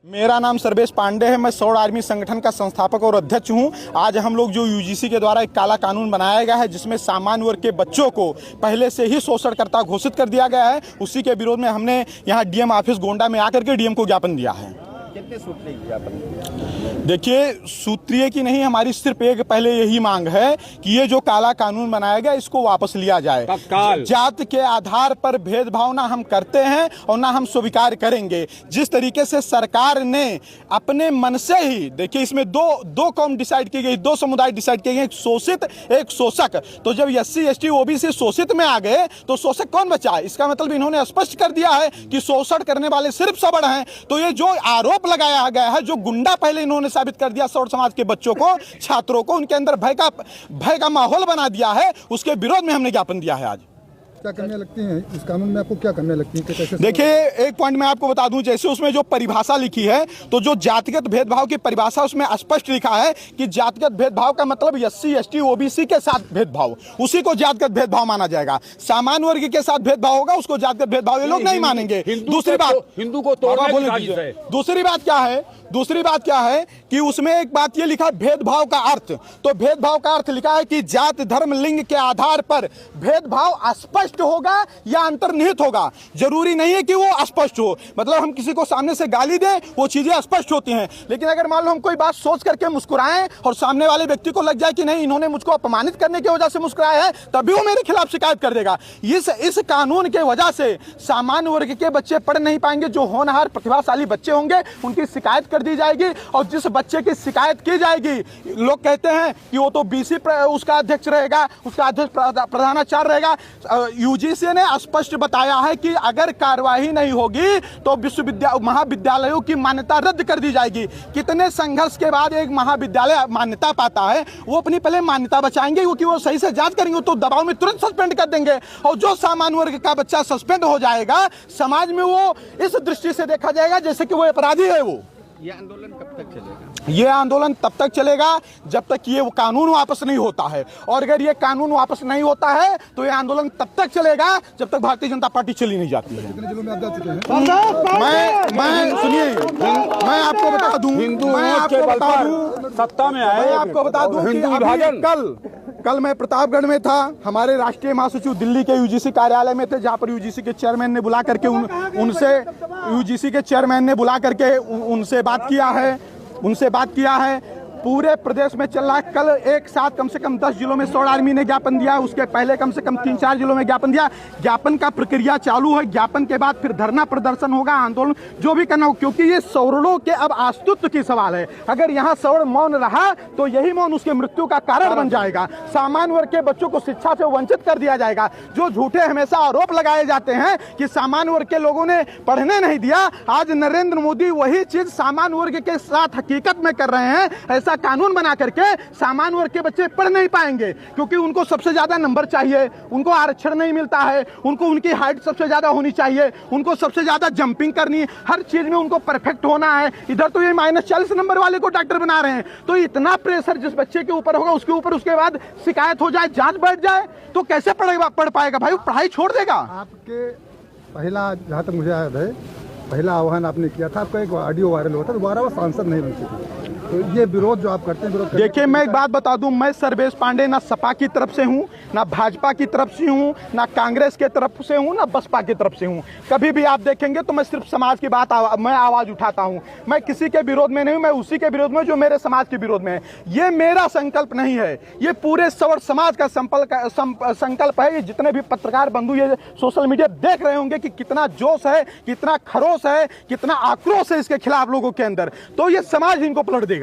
मेरा नाम सर्वेश पांडे है। मैं सौर आर्मी संगठन का संस्थापक और अध्यक्ष हूं। आज हम लोग जो यूजीसी के द्वारा एक काला कानून बनाया गया है जिसमें सामान्य वर्ग के बच्चों को पहले से ही शोषणकर्ता घोषित कर दिया गया है, उसी के विरोध में हमने यहां डीएम ऑफिस गोंडा में आकर के डीएम को ज्ञापन दिया है। कितने सूत्रीय ज्ञापन? देखिए, सूत्रीय की नहीं, हमारी सिर्फ एक पहले यही मांग है कि ये जो काला कानून बनाया गया इसको वापस लिया जाए। जात के आधार पर भेदभाव ना हम करते हैं और ना हम स्वीकार करेंगे। जिस तरीके से सरकार ने अपने मन से ही, देखिए इसमें दो कौम डिसाइड की गई, दो समुदाय डिसाइड किए गए, एक शोषित एक शोषक। तो जब एससी एसटी ओबीसी शोषित में आ गए तो शोषक कौन बचा? इसका मतलब इन्होंने स्पष्ट कर दिया है कि शोषण करने वाले सिर्फ सबड़ हैं। तो ये जो आरोप लगाया गया है, जो गुंडा पहले इन्होंने साबित कर दिया सौर समाज के बच्चों को, छात्रों को, उनके अंदर भय का माहौल बना दिया है, उसके विरोध में हमने ज्ञापन दिया है। आज क्या करने लगती हैं इस कानून में, आपको क्या करने लगती है? कैसे? देखिए, एक पॉइंट मैं आपको बता दूं, जैसे उसमें जो परिभाषा लिखी है, तो जो जातिगत भेदभाव की परिभाषा उसमें स्पष्ट लिखा है कि जातिगत भेदभाव का मतलब एससी एसटी ओबीसी के साथ भेदभाव, उसी को जातिगत भेदभाव माना जाएगा। सामान्य वर्ग के साथ भेदभाव होगा, उसको जातिगत भेदभाव ये लोग नहीं मानेंगे। दूसरी बात, हिंदू को दूसरी बात क्या है कि उसमें एक बात ये लिखा है भेदभाव का अर्थ। तो भेदभाव का अर्थ लिखा है कि जात धर्म लिंग के आधार पर भेदभाव स्पष्ट होगा या अंतर्निहित होगा। जरूरी नहीं है कि वो स्पष्ट हो, मतलब हम किसी को सामने से गाली दें वो चीजें स्पष्ट होती हैं, लेकिन अगर मान लो हम कोई बात सोच करके मुस्कुराएं और सामने वाले व्यक्ति को लग जाए कि नहीं इन्होंने मुझको अपमानित करने की वजह से मुस्कुराया है, तभी वो मेरे खिलाफ शिकायत कर देगा। इस कानून के वजह से सामान्य वर्ग के बच्चे पढ़ नहीं पाएंगे। जो होनहार प्रतिभाशाली बच्चे होंगे उनकी शिकायत कर दी जाएगी, और जिस बच्चे की शिकायत की जाएगी, लोग कहते हैं कि वो तो बीसी उसका अध्यक्ष रहेगा, उसका अध्यक्ष प्रधानाचार्य रहेगा। यूजीसी ने स्पष्ट बताया है कि अगर कार्यवाही नहीं होगी तो महाविद्यालयों की मान्यता रद्द कर दी जाएगी। कितने संघर्ष के बाद एक महाविद्यालय मान्यता पाता है, वो अपनी पहले मान्यता बचाएंगे, क्योंकि वो सही से जांच करेंगे तो दबाव में तुरंत सस्पेंड कर देंगे। और जो सामान्य वर्ग का बच्चा सस्पेंड हो जाएगा, समाज में वो इस दृष्टि से देखा जाएगा जैसे कि वो अपराधी है। वो ये आंदोलन कब तक चलेगा? ये आंदोलन तब तक चलेगा जब तक ये कानून वापस नहीं होता है, और अगर ये कानून वापस नहीं होता है तो ये आंदोलन तब तक चलेगा जब तक भारतीय जनता पार्टी चली नहीं जाती है। कितने जिलों में आप जा चुके हैं? मैं सुनिए, मैं आपको बता दूं, सत्ता में आए, मैं आपको बता दूं कि कल मैं प्रतापगढ़ में था, हमारे राष्ट्रीय महासचिव दिल्ली के यूजीसी कार्यालय में थे, जहां पर यूजीसी के चेयरमैन ने बुला करके उनसे बात किया है। पूरे प्रदेश में चल रहा है। कल एक साथ कम से कम 10 जिलों में सौर आर्मी ने ज्ञापन दिया, उसके पहले कम से कम 3-4 जिलों में ज्ञापन दिया। ज्ञापन का प्रक्रिया चालू है। ज्ञापन के बाद फिर धरना प्रदर्शन होगा, आंदोलन जो भी करना हो, क्योंकि ये सौरों के अब अस्तित्व की सवाल है। अगर यहाँ सौर मौन रहा तो यही मौन उसके मृत्यु का कारण बन जाएगा। सामान्य वर्ग के बच्चों को शिक्षा से वंचित कर दिया जाएगा। जो झूठे हमेशा आरोप लगाए जाते हैं कि सामान्य वर्ग के लोगों ने पढ़ने नहीं दिया, आज नरेंद्र मोदी वही चीज सामान्य वर्ग के साथ हकीकत में कर रहे हैं। ऐसा कानून बना करके सामान्य वर्ग के बच्चे पढ़ नहीं पाएंगे, क्योंकि उनको सबसे ज्यादा नंबर चाहिए, उनको आरक्षण नहीं मिलता है, उनको उनकी हाइट सबसे ज्यादा होनी चाहिए, उनको सबसे ज्यादा जंपिंग करनी, हर चीज में उनको परफेक्ट होना है। इधर तो ये -40 नंबर वाले को डॉक्टर बना रहे हैं। तो इतना प्रेशर जिस बच्चे के ऊपर होगा, उसके ऊपर उसके बाद शिकायत हो जाए, जांच बैठ जाए, तो कैसे पढ़ पाएगा भाई? वो पढ़ाई छोड़ देगा। आपके पहला, जहाँ तक मुझे याद है, पहला आह्वान आपने किया था, आपका एक ऑडियो वायरल हुआ था, दोबारा वो सांसद नहीं बन सके। तो ये विरोध जो आप करते हैं, देखिए, मैं एक बात बता दूं, मैं सर्वेश पांडे ना सपा की तरफ से हूं, ना भाजपा की तरफ से हूं, ना कांग्रेस के तरफ से हूं, ना बसपा की तरफ से हूं। कभी भी आप देखेंगे तो मैं सिर्फ समाज की बात मैं आवाज उठाता हूं। मैं किसी के विरोध में नहीं हूं, मैं उसी के विरोध में जो मेरे समाज के विरोध में है। ये मेरा संकल्प नहीं है, ये पूरे सौर समाज का संकल्प है। ये जितने भी पत्रकार बंधु ये सोशल मीडिया देख रहे होंगे कि कितना जोश है, कितना खरोश है, कितना आक्रोश है इसके खिलाफ लोगों के अंदर, तो ये समाज इनको पलट देगा।